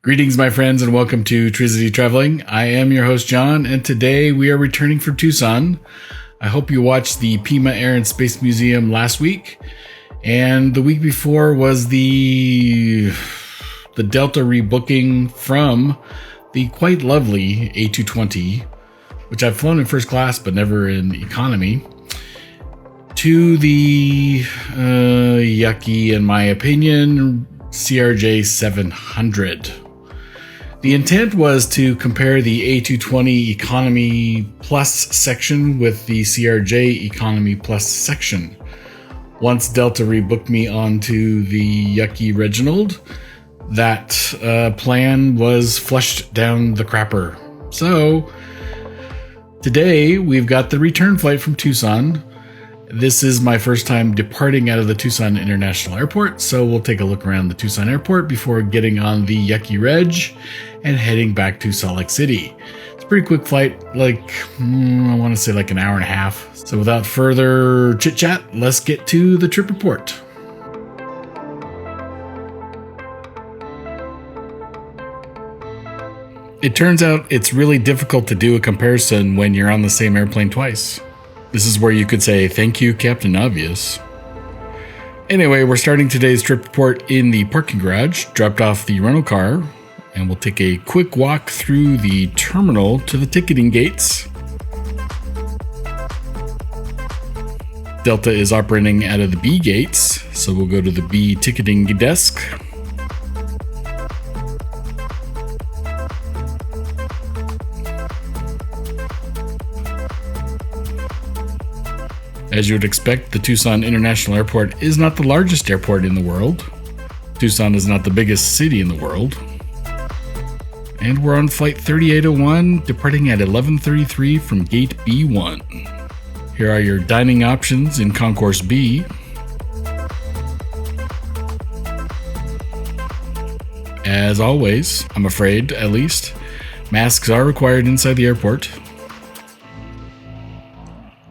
Greetings, my friends, and welcome to Trizity Traveling. I am your host, John, and today we are returning from Tucson. I hope you watched the Pima Air and Space Museum last week, and the week before was the Delta rebooking from the quite lovely A220, which I've flown in first class but never in economy, to the yucky, in my opinion, CRJ-700. The intent was to compare the A220 Economy Plus section with the CRJ Economy Plus section. Once Delta rebooked me onto the yucky Reginald, that plan was flushed down the crapper. So, today we've got the return flight from Tucson. This is my first time departing out of the Tucson International Airport, so we'll take a look around the Tucson Airport before getting on the yucky Reg and heading back to Salt Lake City. It's a pretty quick flight, I want to say like an hour and a half. So without further chit-chat, let's get to the trip report. It turns out it's really difficult to do a comparison when you're on the same airplane twice. This is where you could say, thank you, Captain Obvious. Anyway, we're starting today's trip report in the parking garage, dropped off the rental car, and we'll take a quick walk through the terminal to the ticketing gates. Delta is operating out of the B gates, so we'll go to the B ticketing desk. As you would expect, the Tucson International Airport is not the largest airport in the world. Tucson is not the biggest city in the world. And we're on flight 3801, departing at 11:33 from gate B1. Here are your dining options in Concourse B. As always, I'm afraid, at least, masks are required inside the airport.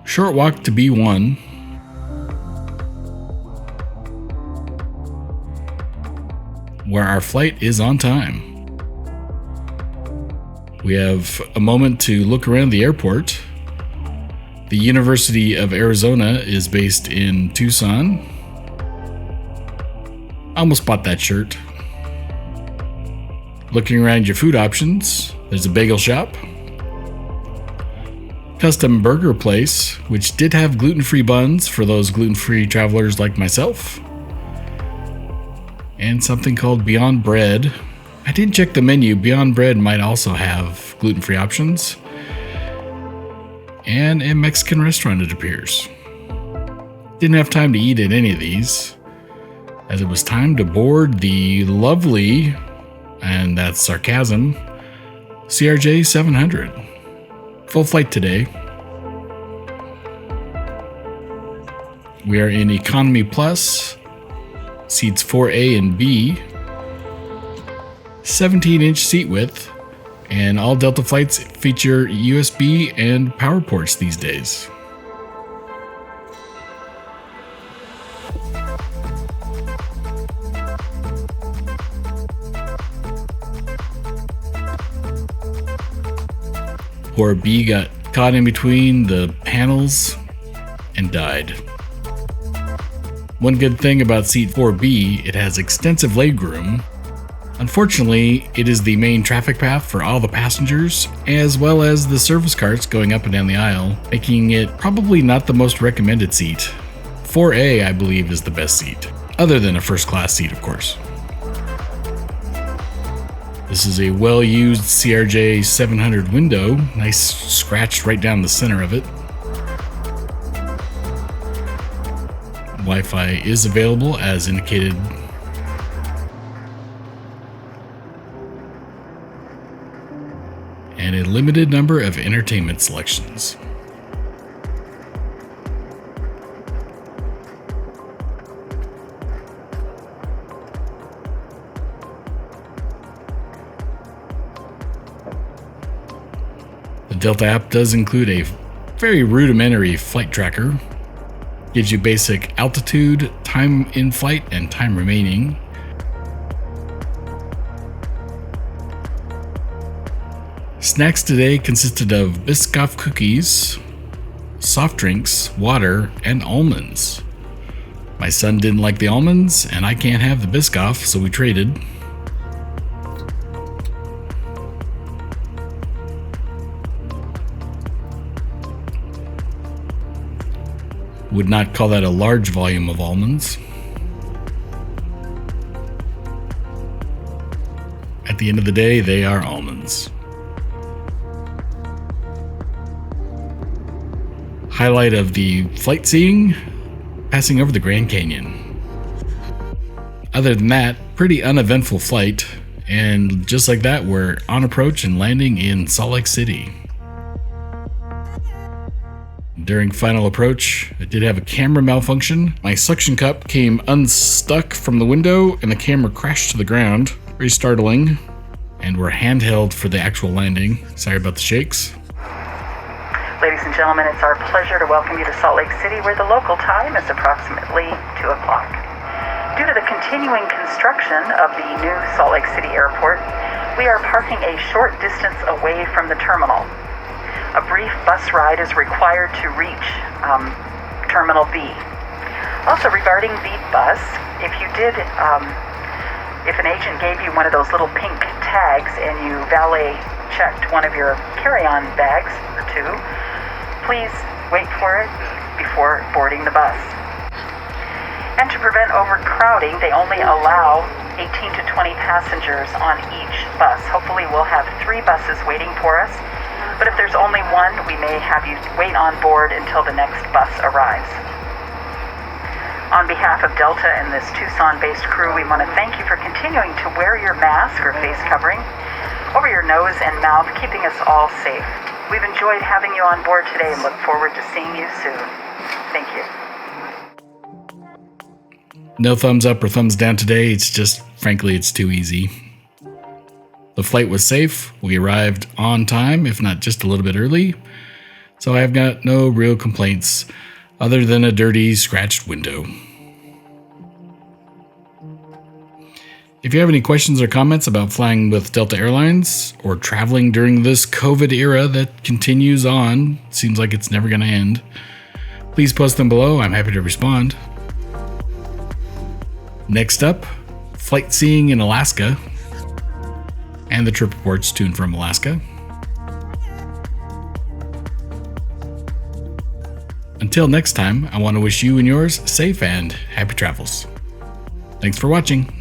Short walk to B1. Where our flight is on time. We have a moment to look around the airport. The University of Arizona is based in Tucson. I almost bought that shirt. Looking around your food options, there's a bagel shop. Custom burger place, which did have gluten-free buns for those gluten-free travelers like myself. And something called Beyond Bread. I didn't check the menu. Beyond Bread might also have gluten-free options. And a Mexican restaurant, it appears. Didn't have time to eat at any of these, as it was time to board the lovely, and that's sarcasm, CRJ-700. Full flight today. We are in Economy Plus, seats 4A and B, 17-inch seat width, and all Delta flights feature USB and power ports these days. Poor B got caught in between the panels and died. One good thing about seat 4B, it has extensive legroom. Unfortunately, it is the main traffic path for all the passengers, as well as the service carts going up and down the aisle, making it probably not the most recommended seat. 4A, I believe, is the best seat, other than a first class seat, of course. This is a well-used CRJ-700 window, nice scratch right down the center of it. Wi-Fi is available as indicated. And a limited number of entertainment selections. The Delta app does include a very rudimentary flight tracker. Gives you basic altitude, time in flight, and time remaining. Snacks today consisted of Biscoff cookies, soft drinks, water, and almonds. My son didn't like the almonds, and I can't have the Biscoff, so we traded. Would not call that a large volume of almonds. At the end of the day, they are almonds. Highlight of the flight seeing, passing over the Grand Canyon. Other than that, pretty uneventful flight, and just like that, we're on approach and landing in Salt Lake City. During final approach, I did have a camera malfunction. My suction cup came unstuck from the window and the camera crashed to the ground. Very startling. And we're handheld for the actual landing. Sorry about the shakes. Ladies and gentlemen, it's our pleasure to welcome you to Salt Lake City, where the local time is approximately 2 o'clock. Due to the continuing construction of the new Salt Lake City Airport, we are parking a short distance away from the terminal. A brief bus ride is required to reach Terminal B. Also, regarding the bus, if an agent gave you one of those little pink tags and you valet checked one of your carry-on bags or two, please wait for it before boarding the bus. And to prevent overcrowding, they only allow 18 to 20 passengers on each bus. Hopefully we'll have 3 buses waiting for us, but if there's only one, we may have you wait on board until the next bus arrives. On behalf of Delta and this Tucson-based crew, we want to thank you for continuing to wear your mask or face covering over your nose and mouth, keeping us all safe. We've enjoyed having you on board today and look forward to seeing you soon. Thank you. No thumbs up or thumbs down today. It's just, frankly, it's too easy. The flight was safe. We arrived on time, if not just a little bit early. So I have got no real complaints other than a dirty, scratched window. If you have any questions or comments about flying with Delta Airlines or traveling during this COVID era that continues on, seems like it's never going to end, please post them below. I'm happy to respond. Next up, flight seeing in Alaska and the trip reports to and from Alaska. Until next time, I want to wish you and yours safe and happy travels. Thanks for watching.